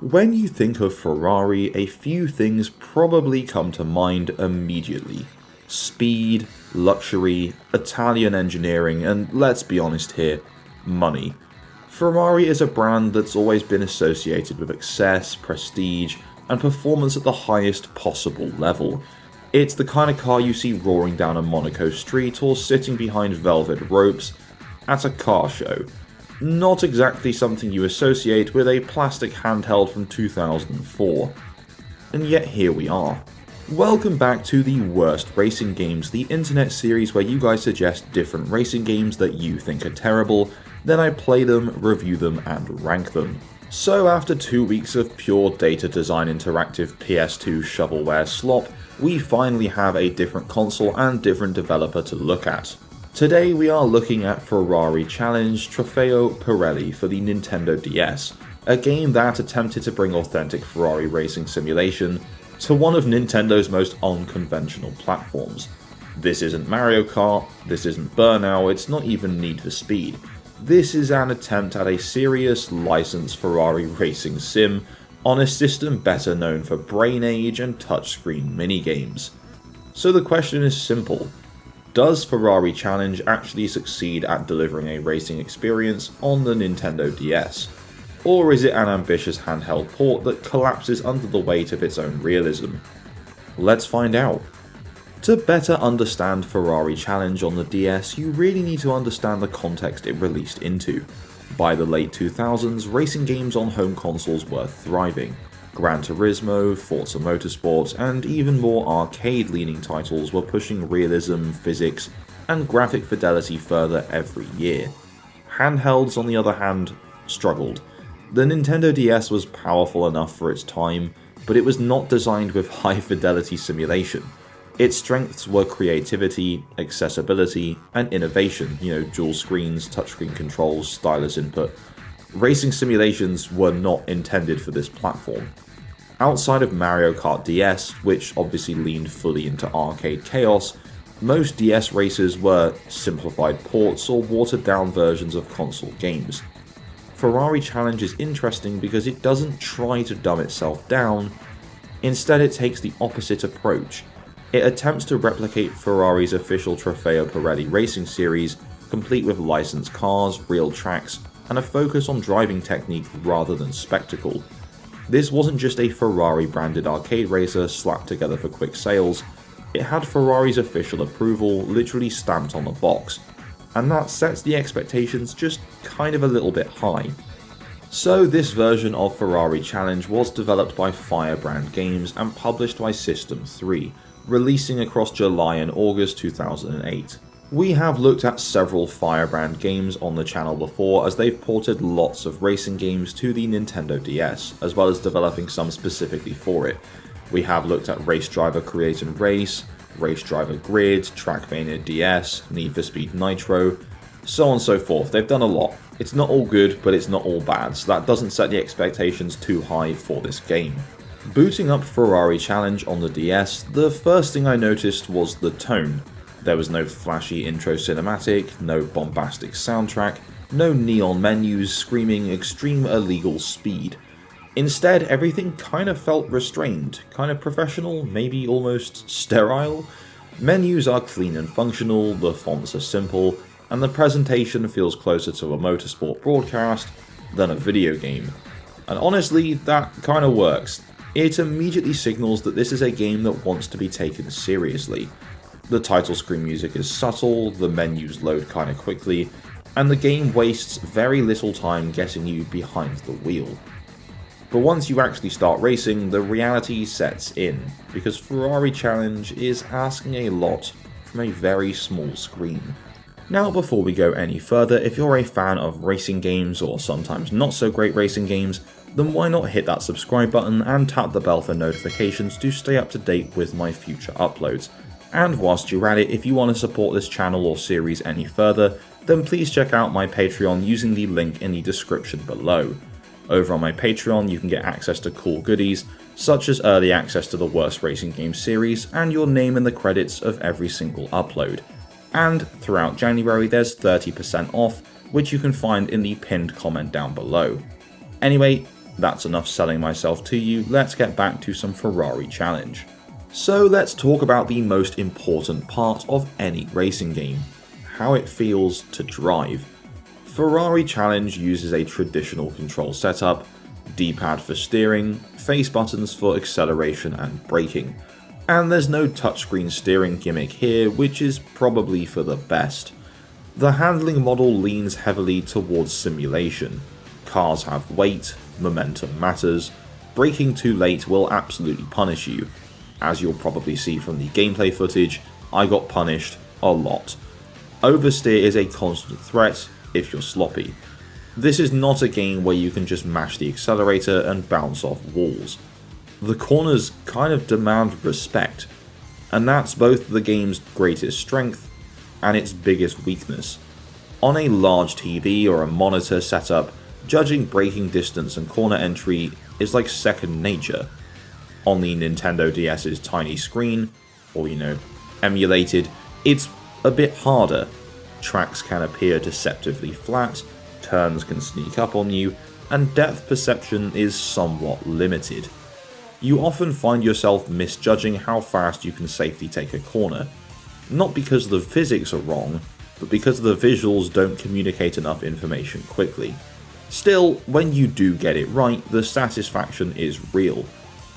When you think of Ferrari, a few things probably come to mind immediately. Speed, luxury, Italian engineering, and let's be honest here, money. Ferrari is a brand that's always been associated with excess, prestige, and performance at the highest possible level. It's the kind of car you see roaring down a Monaco street or sitting behind velvet ropes at a car show. Not exactly something you associate with a plastic handheld from 2004. And yet here we are. Welcome back to the Worst Racing Games, the internet series where you guys suggest different racing games that you think are terrible, then I play them, review them, and rank them. So after 2 weeks of pure data design interactive PS2 shovelware slop, we finally have a different console and different developer to look at. Today we are looking at Ferrari Challenge Trofeo Pirelli for the Nintendo DS, a game that attempted to bring authentic Ferrari racing simulation to one of Nintendo's most unconventional platforms. This isn't Mario Kart, this isn't Burnout, it's not even Need for Speed. This is an attempt at a serious licensed Ferrari racing sim on a system better known for brain age and touchscreen minigames. So the question is simple. Does Ferrari Challenge actually succeed at delivering a racing experience on the Nintendo DS? Or is it an ambitious handheld port that collapses under the weight of its own realism? Let's find out. To better understand Ferrari Challenge on the DS, you really need to understand the context it released into. By the late 2000s, racing games on home consoles were thriving. Gran Turismo, Forza Motorsport, and even more arcade-leaning titles were pushing realism, physics, and graphic fidelity further every year. Handhelds, on the other hand, struggled. The Nintendo DS was powerful enough for its time, but it was not designed with high-fidelity simulation. Its strengths were creativity, accessibility, and innovation, dual screens, touchscreen controls, stylus input. Racing simulations were not intended for this platform. Outside of Mario Kart DS, which obviously leaned fully into arcade chaos, most DS races were simplified ports or watered down versions of console games. Ferrari Challenge is interesting because it doesn't try to dumb itself down, instead it takes the opposite approach. It attempts to replicate Ferrari's official Trofeo Pirelli racing series, complete with licensed cars, real tracks, and a focus on driving technique rather than spectacle. This wasn't just a Ferrari branded arcade racer slapped together for quick sales, it had Ferrari's official approval literally stamped on the box, and that sets the expectations just kind of a little bit high. So this version of Ferrari Challenge was developed by Firebrand Games and published by System 3, releasing across July and August 2008. We have looked at several Firebrand games on the channel before, as they've ported lots of racing games to the Nintendo DS, as well as developing some specifically for it. We have looked at Race Driver Create and Race, Race Driver Grid, Trackmania DS, Need for Speed Nitro, so on and so forth. They've done a lot. It's not all good, but it's not all bad, so that doesn't set the expectations too high for this game. Booting up Ferrari Challenge on the DS, the first thing I noticed was the tone. There was no flashy intro cinematic, no bombastic soundtrack, no neon menus screaming extreme illegal speed. Instead, everything kind of felt restrained, kind of professional, maybe almost sterile. Menus are clean and functional, the fonts are simple, and the presentation feels closer to a motorsport broadcast than a video game. And honestly, that kind of works. It immediately signals that this is a game that wants to be taken seriously. The title screen music is subtle, the menus load kinda quickly, and the game wastes very little time getting you behind the wheel. But once you actually start racing, the reality sets in, because Ferrari Challenge is asking a lot from a very small screen. Now before we go any further, if you're a fan of racing games or sometimes not so great racing games, then why not hit that subscribe button and tap the bell for notifications to stay up to date with my future uploads. And whilst you're at it, if you want to support this channel or series any further, then please check out my Patreon using the link in the description below. Over on my Patreon you can get access to cool goodies, such as early access to the Worst Racing Games series and your name in the credits of every single upload. And throughout January there's 30% off, which you can find in the pinned comment down below. Anyway, That's enough selling myself to you, let's get back to some Ferrari Challenge. So let's talk about the most important part of any racing game, how it feels to drive. Ferrari Challenge uses a traditional control setup, D-pad for steering, face buttons for acceleration and braking, and there's no touchscreen steering gimmick here, which is probably for the best. The handling model leans heavily towards simulation. Cars have weight, momentum matters, braking too late will absolutely punish you. As you'll probably see from the gameplay footage, I got punished a lot. Oversteer is a constant threat if you're sloppy. This is not a game where you can just mash the accelerator and bounce off walls. The corners kind of demand respect, and that's both the game's greatest strength and its biggest weakness. On a large TV or a monitor setup, judging braking distance and corner entry is like second nature. On the Nintendo DS's tiny screen, or emulated, it's a bit harder. Tracks can appear deceptively flat, turns can sneak up on you, and depth perception is somewhat limited. You often find yourself misjudging how fast you can safely take a corner, not because the physics are wrong, but because the visuals don't communicate enough information quickly. Still, when you do get it right, the satisfaction is real.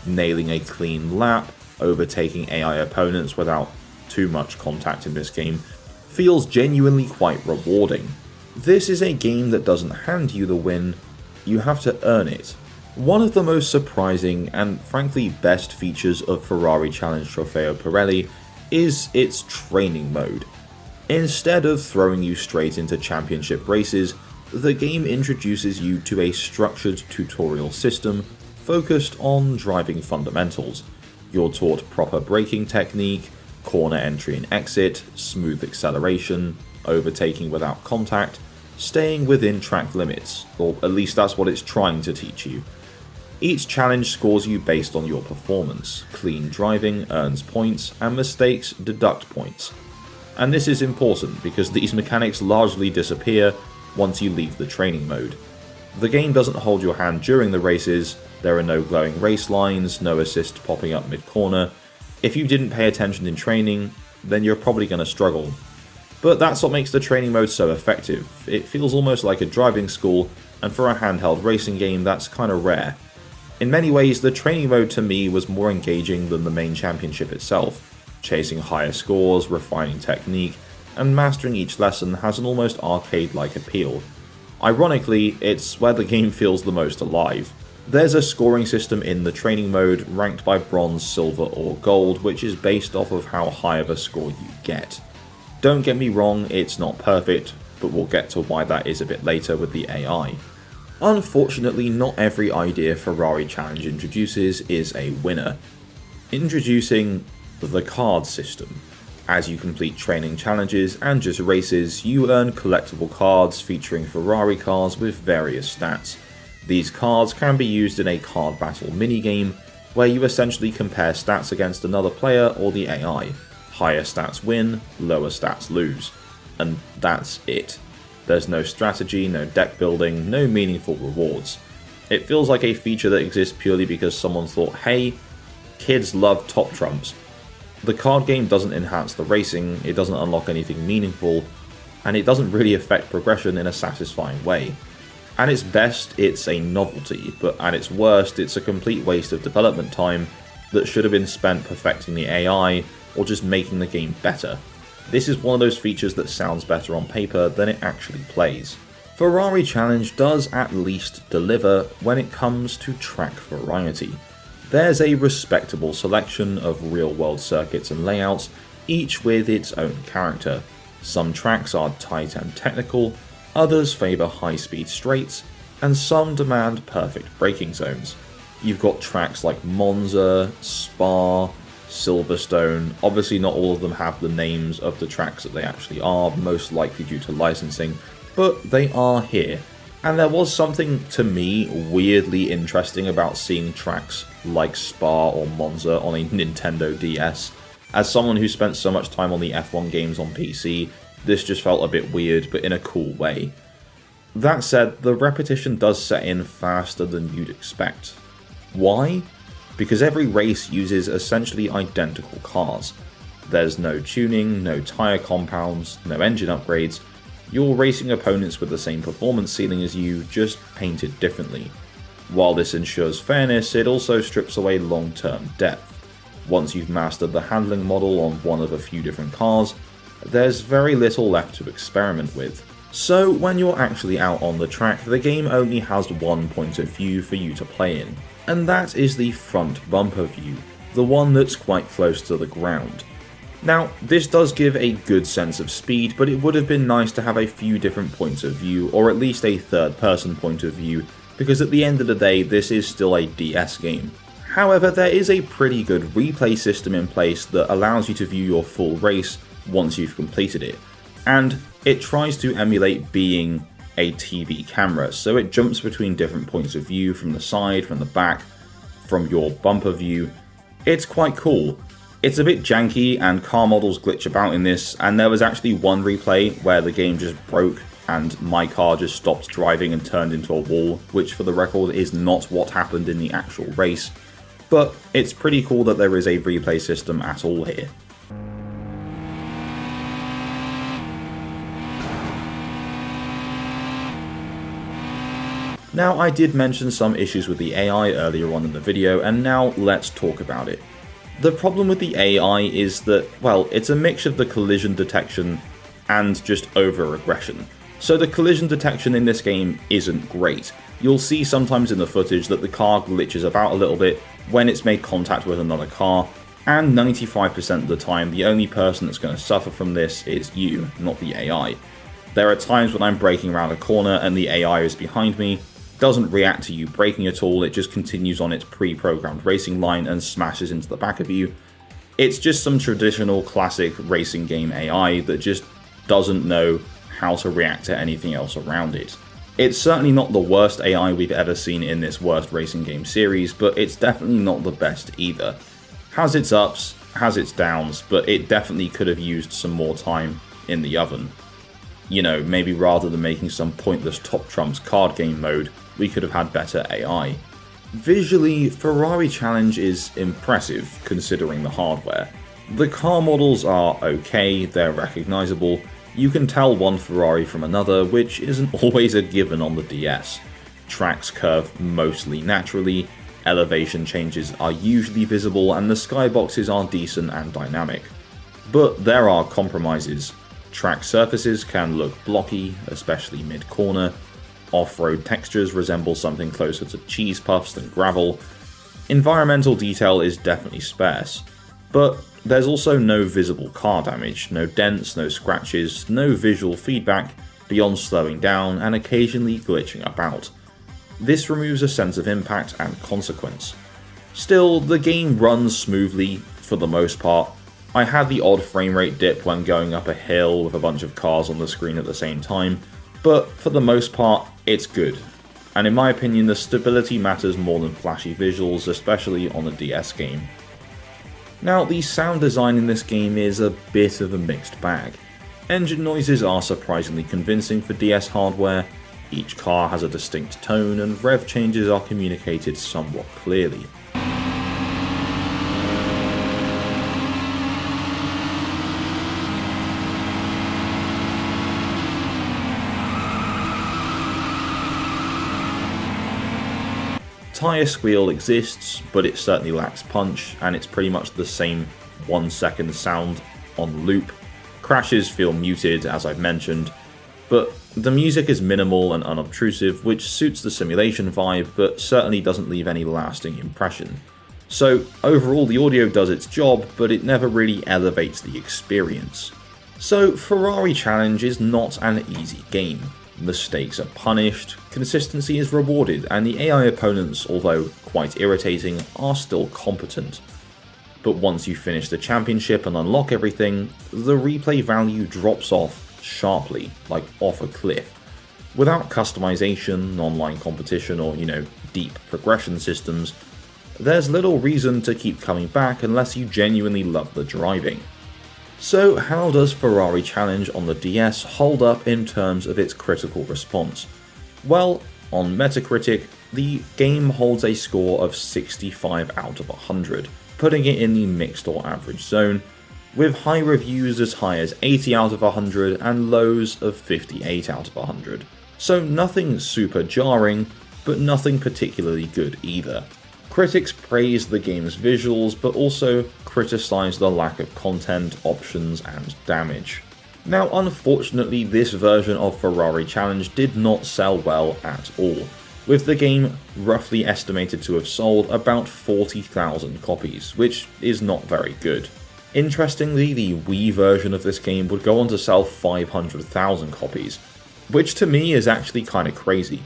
Nailing a clean lap, overtaking AI opponents without too much contact in this game, feels genuinely quite rewarding. This is a game that doesn't hand you the win, you have to earn it. One of the most surprising and frankly best features of Ferrari Challenge Trofeo Pirelli is its training mode. Instead of throwing you straight into championship races, the game introduces you to a structured tutorial system focused on driving fundamentals. You're taught proper braking technique, corner entry and exit, smooth acceleration, overtaking without contact, staying within track limits, or at least that's what it's trying to teach you. Each challenge scores you based on your performance. Clean driving earns points, and mistakes deduct points. And this is important because these mechanics largely disappear once you leave the training mode. The game doesn't hold your hand during the races, there are no glowing race lines, no assist popping up mid-corner. If you didn't pay attention in training, then you're probably going to struggle. But that's what makes the training mode so effective. It feels almost like a driving school, and for a handheld racing game that's kinda rare. In many ways, the training mode to me was more engaging than the main championship itself. Chasing higher scores, refining technique, and mastering each lesson has an almost arcade-like appeal. Ironically, it's where the game feels the most alive. There's a scoring system in the training mode ranked by bronze, silver, or gold, which is based off of how high of a score you get. Don't get me wrong, it's not perfect, but we'll get to why that is a bit later with the AI. Unfortunately, not every idea Ferrari Challenge introduces is a winner. Introducing the card system. As you complete training challenges and just races, you earn collectible cards featuring Ferrari cars with various stats. These cards can be used in a card battle minigame, where you essentially compare stats against another player or the AI. Higher stats win, lower stats lose. And that's it. There's no strategy, no deck building, no meaningful rewards. It feels like a feature that exists purely because someone thought, hey, kids love top trumps. The card game doesn't enhance the racing, it doesn't unlock anything meaningful, and it doesn't really affect progression in a satisfying way. At its best, it's a novelty, but at its worst, it's a complete waste of development time that should have been spent perfecting the AI or just making the game better. This is one of those features that sounds better on paper than it actually plays. Ferrari Challenge does at least deliver when it comes to track variety. There's a respectable selection of real-world circuits and layouts, each with its own character. Some tracks are tight and technical, others favour high-speed straights, and some demand perfect braking zones. You've got tracks like Monza, Spa, Silverstone. Obviously not all of them have the names of the tracks that they actually are, most likely due to licensing, but they are here. And there was something, to me, weirdly interesting about seeing tracks like Spa or Monza on a Nintendo DS. As someone who spent so much time on the F1 games on PC, this just felt a bit weird, but in a cool way. That said, the repetition does set in faster than you'd expect. Why? Because every race uses essentially identical cars. There's no tuning, no tyre compounds, no engine upgrades. You're racing opponents with the same performance ceiling as you, just painted differently. While this ensures fairness, it also strips away long-term depth. Once you've mastered the handling model on one of a few different cars, there's very little left to experiment with. So when you're actually out on the track, the game only has one point of view for you to play in, and that is the front bumper view, the one that's quite close to the ground. Now, this does give a good sense of speed, but it would have been nice to have a few different points of view, or at least a third-person point of view, because at the end of the day, this is still a DS game. However, there is a pretty good replay system in place that allows you to view your full race once you've completed it, and it tries to emulate being a TV camera, so it jumps between different points of view from the side, from the back, from your bumper view. It's quite cool. It's a bit janky and car models glitch about in this, and there was actually one replay where the game just broke and my car just stopped driving and turned into a wall, which for the record is not what happened in the actual race, but it's pretty cool that there is a replay system at all here. Now, I did mention some issues with the AI earlier on in the video, and now let's talk about it. The problem with the AI is that, well, it's a mix of the collision detection and just over-aggression. So the collision detection in this game isn't great. You'll see sometimes in the footage that the car glitches about a little bit when it's made contact with another car, and 95% of the time the only person that's going to suffer from this is you, not the AI. There are times when I'm braking around a corner and the AI is behind me, doesn't react to you braking at all, it just continues on its pre-programmed racing line and smashes into the back of you. It's just some traditional classic racing game AI that just doesn't know how to react to anything else around it. It's certainly not the worst AI we've ever seen in this worst racing game series, but it's definitely not the best either. Has its ups, has its downs, but it definitely could have used some more time in the oven. You know, maybe rather than making some pointless top trumps card game mode, we could have had better AI. Visually, Ferrari Challenge is impressive considering the hardware. The car models are okay, they're recognisable, you can tell one Ferrari from another, which isn't always a given on the DS. Tracks curve mostly naturally, elevation changes are usually visible, and the skyboxes are decent and dynamic. But there are compromises. Track surfaces can look blocky, especially mid-corner. Off-road textures resemble something closer to cheese puffs than gravel. Environmental detail is definitely sparse. But there's also no visible car damage, no dents, no scratches, no visual feedback beyond slowing down and occasionally glitching about. This removes a sense of impact and consequence. Still, the game runs smoothly for the most part. I had the odd frame rate dip when going up a hill with a bunch of cars on the screen at the same time, but for the most part, it's good. And in my opinion, the stability matters more than flashy visuals, especially on a DS game. Now, the sound design in this game is a bit of a mixed bag. Engine noises are surprisingly convincing for DS hardware, each car has a distinct tone, and rev changes are communicated somewhat clearly. Tyre squeal exists, but it certainly lacks punch, and it's pretty much the same 1 second sound on loop. Crashes feel muted, as I've mentioned, but the music is minimal and unobtrusive, which suits the simulation vibe, but certainly doesn't leave any lasting impression. So overall the audio does its job, but it never really elevates the experience. So Ferrari Challenge is not an easy game. Mistakes are punished, consistency is rewarded, and the AI opponents, although quite irritating, are still competent. But once you finish the championship and unlock everything, the replay value drops off sharply, like off a cliff. Without customization, online competition, or, deep progression systems, there's little reason to keep coming back unless you genuinely love the driving. So how does Ferrari Challenge on the DS hold up in terms of its critical response? Well, on Metacritic, the game holds a score of 65 out of 100, putting it in the mixed or average zone, with high reviews as high as 80 out of 100 and lows of 58 out of 100. So nothing super jarring, but nothing particularly good either. Critics praised the game's visuals, but also criticised the lack of content, options, and damage. Now, unfortunately, this version of Ferrari Challenge did not sell well at all, with the game roughly estimated to have sold about 40,000 copies, which is not very good. Interestingly, the Wii version of this game would go on to sell 500,000 copies, which to me is actually kinda crazy.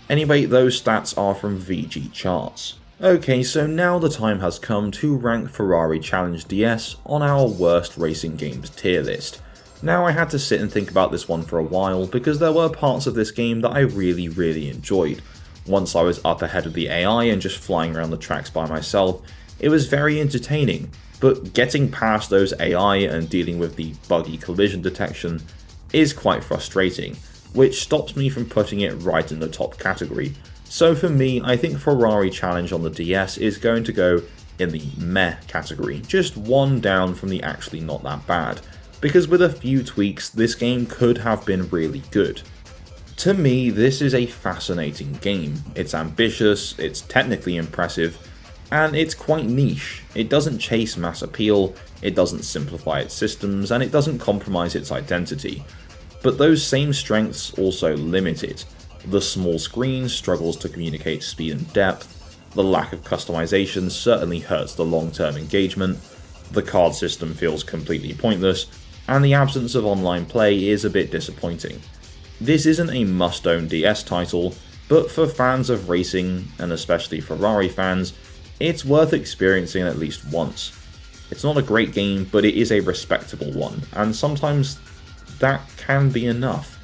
Anyway, those stats are from VG Charts. Okay, so now the time has come to rank Ferrari Challenge DS on our worst racing games tier list. Now I had to sit and think about this one for a while because there were parts of this game that I really enjoyed. Once I was up ahead of the AI and just flying around the tracks by myself, it was very entertaining, but getting past those AI and dealing with the buggy collision detection is quite frustrating, which stops me from putting it right in the top category. So for me, I think Ferrari Challenge on the DS is going to go in the meh category, just one down from the actually not that bad, because with a few tweaks, this game could have been really good. To me, this is a fascinating game. It's ambitious, it's technically impressive, and it's quite niche. It doesn't chase mass appeal, it doesn't simplify its systems, and it doesn't compromise its identity. But those same strengths also limit it. The small screen struggles to communicate speed and depth, the lack of customization certainly hurts the long-term engagement, the card system feels completely pointless, and the absence of online play is a bit disappointing. This isn't a must-own DS title, but for fans of racing, and especially Ferrari fans, it's worth experiencing at least once. It's not a great game, but it is a respectable one, and sometimes that can be enough.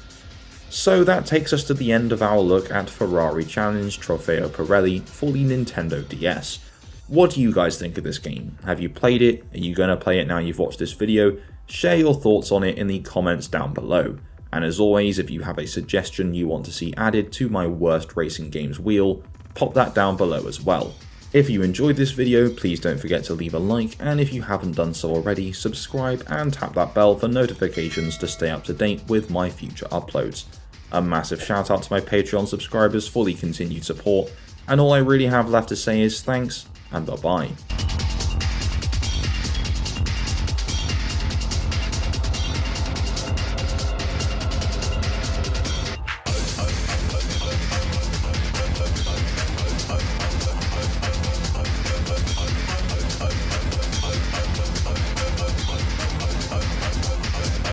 So that takes us to the end of our look at Ferrari Challenge Trofeo Pirelli for the Nintendo DS. What do you guys think of this game? Have you played it? Are you going to play it now you've watched this video? Share your thoughts on it in the comments down below. And as always, if you have a suggestion you want to see added to my worst racing games wheel, pop that down below as well. If you enjoyed this video, please don't forget to leave a like, and if you haven't done so already, subscribe and tap that bell for notifications to stay up to date with my future uploads. A massive shout out to my Patreon subscribers for the continued support, and all I really have left to say is thanks and bye bye.